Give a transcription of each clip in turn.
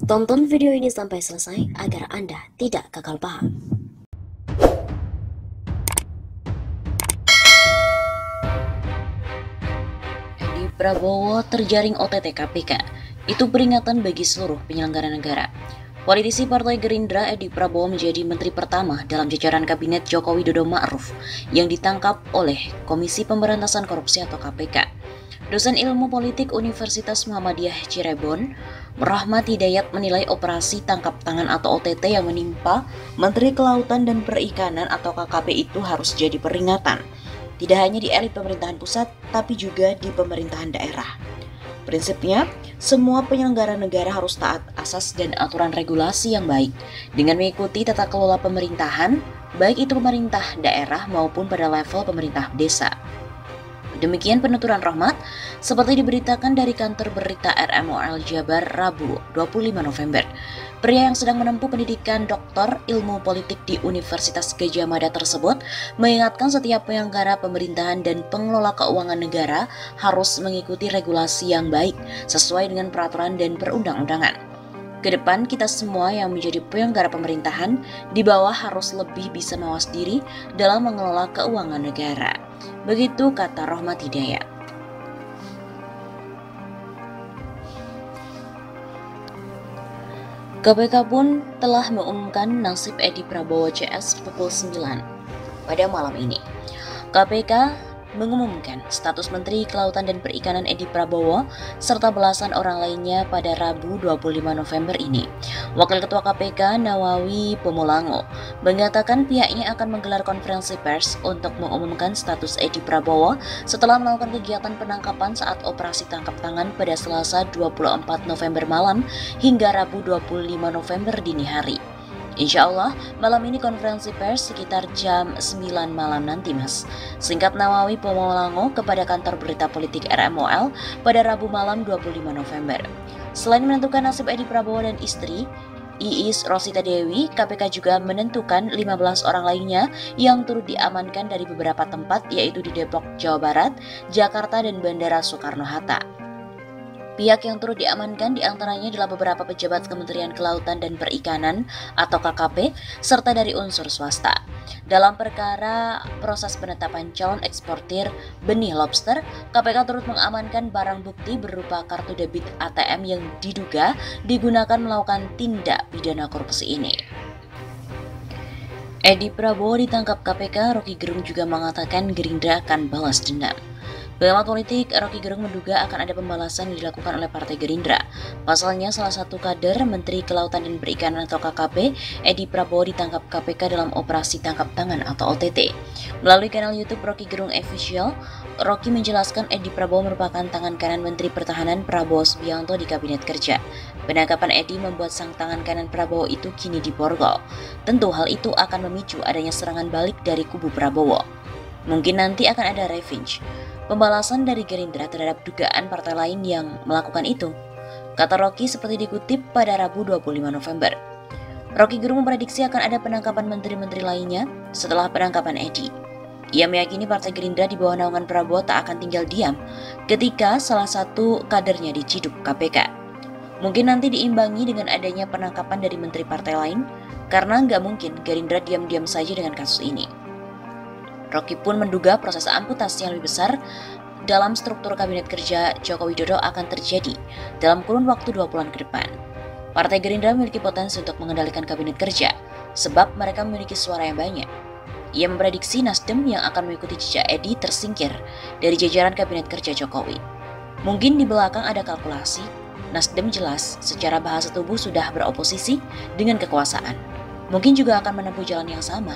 Tonton video ini sampai selesai agar Anda tidak gagal paham. Edi Prabowo terjaring OTT KPK. Itu peringatan bagi seluruh penyelenggara negara. Politisi Partai Gerindra Edi Prabowo menjadi menteri pertama dalam jajaran kabinet Joko Widodo Ma'ruf yang ditangkap oleh Komisi Pemberantasan Korupsi atau KPK. Dosen Ilmu Politik Universitas Muhammadiyah Cirebon, Rahmat Hidayat menilai operasi tangkap tangan atau OTT yang menimpa Menteri Kelautan dan Perikanan atau KKP itu harus jadi peringatan. Tidak hanya di elit pemerintahan pusat, tapi juga di pemerintahan daerah. Prinsipnya, semua penyelenggara negara harus taat asas dan aturan regulasi yang baik dengan mengikuti tata kelola pemerintahan, baik itu pemerintah daerah maupun pada level pemerintah desa. Demikian penuturan Rahmat seperti diberitakan dari kantor berita RMOL Jabar Rabu 25 November. Pria yang sedang menempuh pendidikan doktor ilmu politik di Universitas Gadjah Mada tersebut mengingatkan setiap penyelenggara pemerintahan dan pengelola keuangan negara harus mengikuti regulasi yang baik sesuai dengan peraturan dan perundang-undangan. Kedepan kita semua yang menjadi penyelenggara pemerintahan di bawah harus lebih bisa mawas diri dalam mengelola keuangan negara. Begitu kata Rahmat Hidayat. KPK pun telah mengumumkan nasib Edi Prabowo CS pukul 9 pada malam ini. KPK mengumumkan status Menteri Kelautan dan Perikanan Edi Prabowo serta belasan orang lainnya pada Rabu 25 November ini. Wakil Ketua KPK Nawawi Pemulango mengatakan pihaknya akan menggelar konferensi pers untuk mengumumkan status Edi Prabowo setelah melakukan kegiatan penangkapan saat operasi tangkap tangan pada Selasa 24 November malam hingga Rabu 25 November dini hari. Insya Allah, malam ini konferensi pers sekitar jam 9 malam nanti, Mas. Singkat Nawawi Pemulango kepada kantor berita politik RMOL pada Rabu malam 25 November. Selain menentukan nasib Edi Prabowo dan istri, Iis Rosita Dewi, KPK juga menentukan 15 orang lainnya yang turut diamankan dari beberapa tempat yaitu di Depok, Jawa Barat, Jakarta, dan Bandara Soekarno-Hatta. Pihak yang turut diamankan diantaranya adalah beberapa pejabat Kementerian Kelautan dan Perikanan atau KKP, serta dari unsur swasta. Dalam perkara proses penetapan calon eksportir benih lobster, KPK turut mengamankan barang bukti berupa kartu debit ATM yang diduga digunakan melakukan tindak pidana korupsi ini. Edi Prabowo ditangkap KPK, Roky Gerung juga mengatakan Gerindra akan balas dendam. Pengamat politik Roky Gerung menduga akan ada pembalasan yang dilakukan oleh Partai Gerindra. Pasalnya, salah satu kader Menteri Kelautan dan Perikanan atau KKP, Edi Prabowo ditangkap KPK dalam operasi tangkap tangan atau OTT. Melalui kanal YouTube Roky Gerung Official, Roky menjelaskan Edi Prabowo merupakan tangan kanan Menteri Pertahanan Prabowo Subianto di Kabinet Kerja. Penangkapan Edi membuat sang tangan kanan Prabowo itu kini diborgol. Tentu hal itu akan memicu adanya serangan balik dari kubu Prabowo. Mungkin nanti akan ada revenge. Pembalasan dari Gerindra terhadap dugaan partai lain yang melakukan itu, kata Roky seperti dikutip pada Rabu 25 November. Roky Gerung memprediksi akan ada penangkapan menteri-menteri lainnya setelah penangkapan Edi. Ia meyakini Partai Gerindra di bawah naungan Prabowo tak akan tinggal diam ketika salah satu kadernya diciduk KPK. Mungkin nanti diimbangi dengan adanya penangkapan dari menteri partai lain, karena nggak mungkin Gerindra diam-diam saja dengan kasus ini. Roky pun menduga proses amputasi yang lebih besar dalam struktur Kabinet Kerja Joko Widodo akan terjadi dalam kurun waktu 2 bulan ke depan. Partai Gerindra memiliki potensi untuk mengendalikan Kabinet Kerja, sebab mereka memiliki suara yang banyak. Ia memprediksi Nasdem yang akan mengikuti jejak Edi tersingkir dari jajaran Kabinet Kerja Jokowi. Mungkin di belakang ada kalkulasi, Nasdem jelas secara bahasa tubuh sudah beroposisi dengan kekuasaan. Mungkin juga akan menempuh jalan yang sama,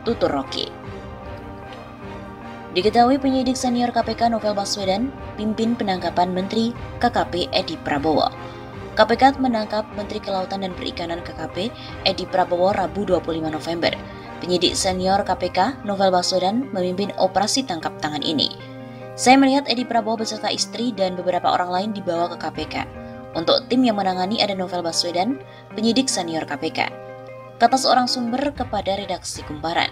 tutur Roky. Diketahui penyidik senior KPK Novel Baswedan pimpin penangkapan Menteri KKP Edi Prabowo. KPK menangkap Menteri Kelautan dan Perikanan KKP Edi Prabowo Rabu 25 November. Penyidik senior KPK Novel Baswedan memimpin operasi tangkap tangan ini. Saya melihat Edi Prabowo beserta istri dan beberapa orang lain dibawa ke KPK. Untuk tim yang menangani ada Novel Baswedan, penyidik senior KPK, kata seorang sumber kepada redaksi Kumparan.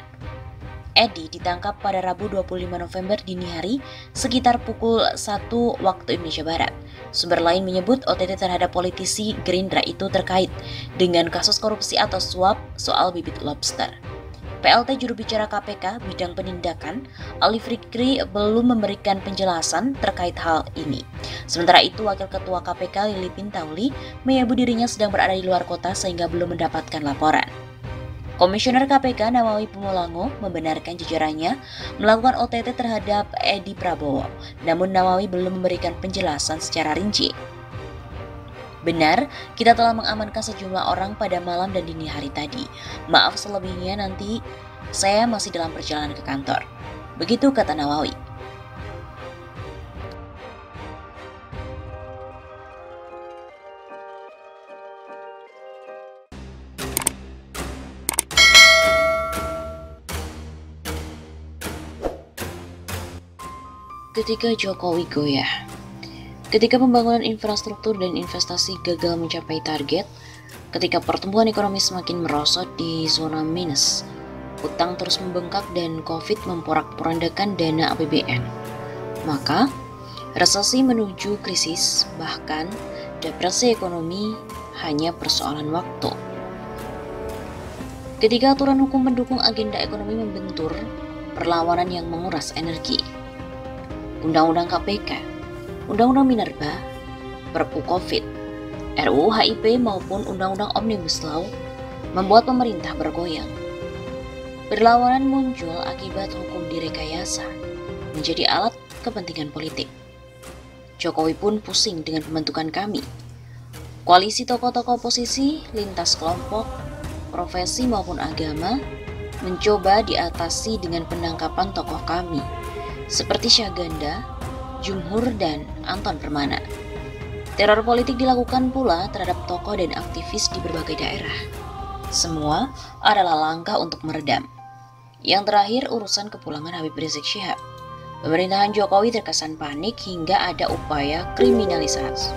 Edi ditangkap pada Rabu 25 November dini hari sekitar pukul 1 waktu Indonesia Barat. Sumber lain menyebut OTT terhadap politisi Gerindra itu terkait dengan kasus korupsi atau suap soal bibit lobster. PLT juru bicara KPK bidang penindakan, Ali Fikri belum memberikan penjelasan terkait hal ini. Sementara itu, Wakil Ketua KPK Lili Pintauli menyebut dirinya sedang berada di luar kota sehingga belum mendapatkan laporan. Komisioner KPK Namawi Pumulango membenarkan jajarannya melakukan OTT terhadap Edi Prabowo, namun Namawi belum memberikan penjelasan secara rinci. Benar, kita telah mengamankan sejumlah orang pada malam dan dini hari tadi. Maaf selebihnya nanti saya masih dalam perjalanan ke kantor. Begitu kata Nawawi. Ketika Jokowi goyah. Ketika pembangunan infrastruktur dan investasi gagal mencapai target, ketika pertumbuhan ekonomi semakin merosot di zona minus, utang terus membengkak dan Covid memporak-porandakan dana APBN, maka resesi menuju krisis, bahkan depresi ekonomi hanya persoalan waktu. Ketika aturan hukum mendukung agenda ekonomi membentur, perlawanan yang menguras energi. Undang-undang KPK, Undang-Undang Minerba, Perpu Covid, RUU HIP maupun Undang-Undang Omnibus Law membuat pemerintah bergoyang. Perlawanan muncul akibat hukum direkayasa menjadi alat kepentingan politik. Jokowi pun pusing dengan pembentukan kami. Koalisi tokoh-tokoh oposisi, lintas kelompok, profesi maupun agama mencoba diatasi dengan penangkapan tokoh kami seperti Syahganda, Jumhur, dan Anton Permana. Teror politik dilakukan pula terhadap tokoh dan aktivis di berbagai daerah. Semua adalah langkah untuk meredam. Yang terakhir, urusan kepulangan Habib Rizik Syihab. Pemerintahan Jokowi terkesan panik hingga ada upaya kriminalisasi.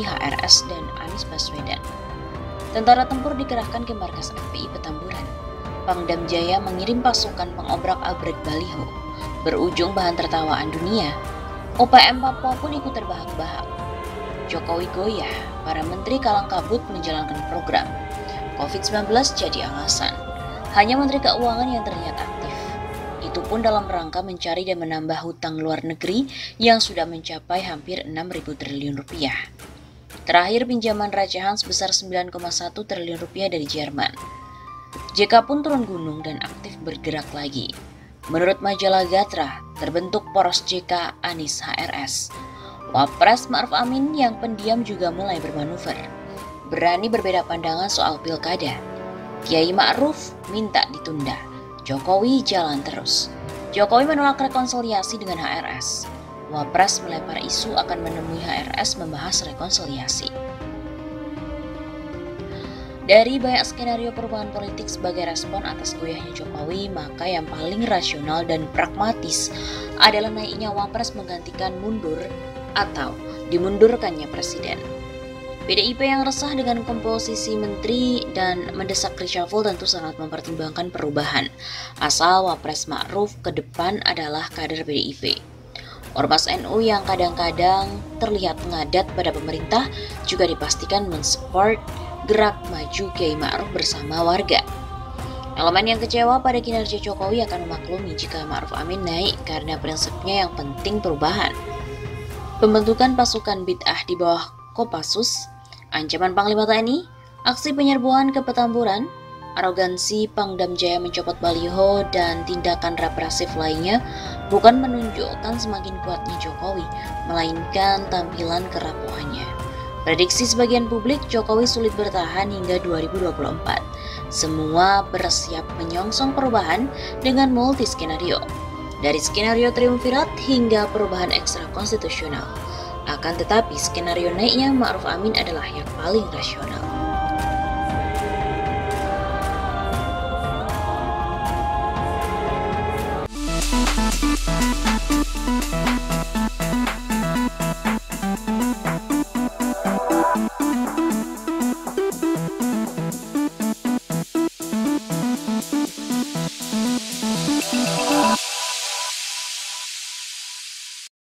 HRS dan Anies Baswedan. Tentara tempur dikerahkan ke markas FPI Petamburan. Pangdam Jaya mengirim pasukan pengobrak-abrik baliho. Berujung bahan tertawaan dunia. OPM Papua pun ikut terbahak-bahak. Jokowi goyah, para menteri kalang kabut menjalankan program. Covid-19 jadi alasan. Hanya Menteri Keuangan yang terlihat aktif. Itu pun dalam rangka mencari dan menambah hutang luar negeri yang sudah mencapai hampir 6.000 triliun rupiah. Terakhir pinjaman recehan sebesar 9,1 triliun rupiah dari Jerman. JK pun turun gunung dan aktif bergerak lagi. Menurut majalah Gatra, terbentuk poros JK Anies HRS. Wapres Ma'ruf Amin yang pendiam juga mulai bermanuver. Berani berbeda pandangan soal pilkada. Kiai Ma'ruf minta ditunda. Jokowi jalan terus. Jokowi menolak rekonsiliasi dengan HRS. Wapres melempar isu akan menemui HRS membahas rekonsiliasi. Dari banyak skenario perubahan politik sebagai respon atas goyahnya Jokowi, maka yang paling rasional dan pragmatis adalah naiknya Wapres menggantikan mundur atau dimundurkannya Presiden. PDIP yang resah dengan komposisi menteri dan mendesak reshuffle tentu sangat mempertimbangkan perubahan, asal Wapres Ma'ruf ke depan adalah kader PDIP. Ormas NU yang kadang-kadang terlihat mengadat pada pemerintah juga dipastikan mensupport gerak maju Kiai Ma'ruf bersama warga. Elemen yang kecewa pada kinerja Jokowi akan memaklumi jika Ma'ruf Amin naik karena prinsipnya yang penting perubahan. Pembentukan pasukan bid'ah di bawah Kopassus, ancaman Panglima TNI, aksi penyerbuan ke Petamburan, arogansi Pangdam Jaya mencopot baliho, dan tindakan represif lainnya bukan menunjukkan semakin kuatnya Jokowi, melainkan tampilan kerapuhannya. Prediksi sebagian publik, Jokowi sulit bertahan hingga 2024. Semua bersiap menyongsong perubahan dengan multi skenario. Dari skenario triumvirat hingga perubahan ekstra konstitusional. Akan tetapi skenario naiknya Ma'ruf Amin adalah yang paling rasional.